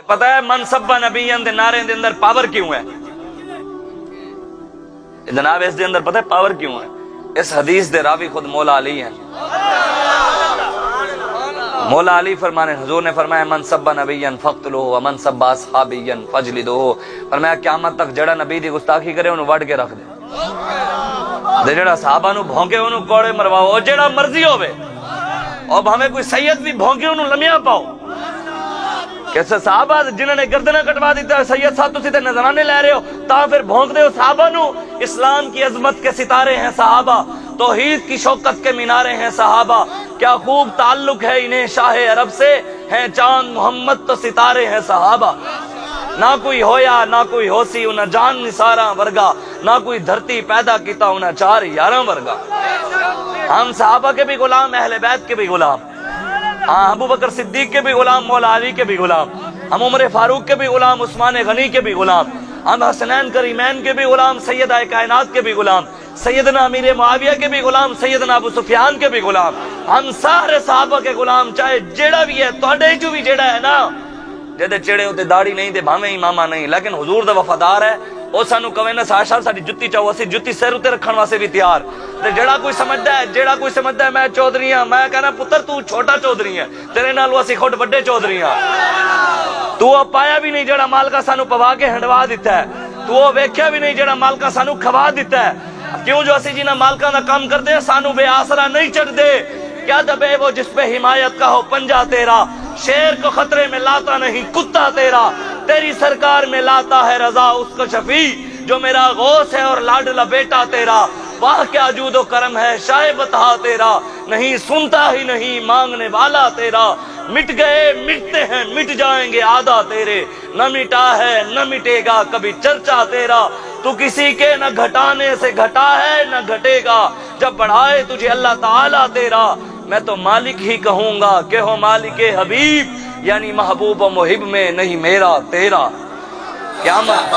پتہ ہے منصب نبیین دے نعرے دے اندر پاور کیوں ہے؟ جناب اس دے اندر پتہ ہے پاور کیوں ہے؟ اس حدیث دے راوی خود مولا علی ہیں۔ مولا علی فرمانے حضور نے فرمایا من سب نبیًا فقتلوہ ومن سب اصحابیًا فجلدوہ، فرمایا قیامت تک جڑا نبی دی گستاخی کرے انہوں وڈ کے رکھ دے، جڑا صحابہ نو بھونکے انہوں کوڑے مرواؤ، جڑا مرضی ہوئے، اور ہمیں کوئی سید بھی بھونکے انہوں لمیاں پاؤ۔ کیسے صحابہ جنہوں نے گردنہ کٹوا دیتا ہے سید صاحب تسی تے نظرانے لے رہے ہو تا پھر بھونک دے ہو صحابہ نو؟ اسلام کی عظمت کے ستارے ہیں صحابہ، توحید کی شوکت کے مینارے ہیں صحابہ، کیا خوب تعلق ہے انہیں شاہ عرب سے، ہیں چاند محمد تو ستارے ہیں صحابہ۔ نہ کوئی ہویا نہ کوئی ہوسی انہاں جان نثاراں ورگا، نہ کوئی دھرتی پیدا کیتا انہاں چار یاراں ورگا۔ ہم صحابہ کے بھی غلام، اہل بیت کے بھی غلام، ہاں ابو بکر صدیق کے بھی غلام، مولا علی کے بھی غلام، ہم عمر فاروق کے بھی غلام، عثمان غنی کے بھی غلام، ہم حسنین کریمین کے بھی غلام، سیدہ کائنات کے بھی غلام، سیدنا امیر معاویہ کے بھی غلام، سیدنا ابو سفیان کے بھی غلام، ہم سارے صحابہ کے غلام، چاہے جیڑا بھی ہے تواڈے جو بھی جیڑا ہے نا، جے چڑے ہوتے داڑھی نہیں تے بھاویں امامہ نہیں، لیکن حضور دا وفادار ہے، او سانو کہے نا ساشا ساڈی جُتی چاہو اسی جُتی سر اتے رکھن واسطے بھی تیار۔ تے جڑا کوئی سمجھدا ہے میں چودھری ہاں، میں کہنا پتر تو چھوٹا چودھری ہے، تیرے نالوں اسی خود بڑے چودھری ہاں۔ تو او پایا بھی نہیں جڑا مالکا سانو پوا کے ہنڈوا دیتا ہے، تو او ویکھیا بھی نہیں جڑا مالکا سانو کھوا دیتا ہے۔ کیوں جو اسی جنہاں مالکاں دا کام کردے ہیں سانو بے آسرا نہیں چڑھ دے، کیا دبے وہ جس پہ حمایت کا ہو پنجا تیرا، شیر کو خطرے میں لاتا نہیں کتا تیرا، تیری سرکار میں لاتا ہے رضا اس کو شفیع جو میرا غوث ہے اور لاڈلا بیٹا تیرا، واہ کیا جود و کرم ہے شاہ بتا تیرا، نہیں سنتا ہی نہیں مانگنے والا تیرا، مٹ گئے مٹتے ہیں مٹ جائیں گے آدھا تیرے، نہ مٹا ہے نہ مٹے گا کبھی چرچا تیرا، تو کسی کے نہ گھٹانے سے گھٹا ہے نہ گھٹے گا، جب بڑھائے تجھے اللہ تعالیٰ تیرا، میں تو مالک ہی کہوں گا کہ ہو مالک حبیب، یعنی محبوب و محب میں نہیں میرا تیرا۔ قیامت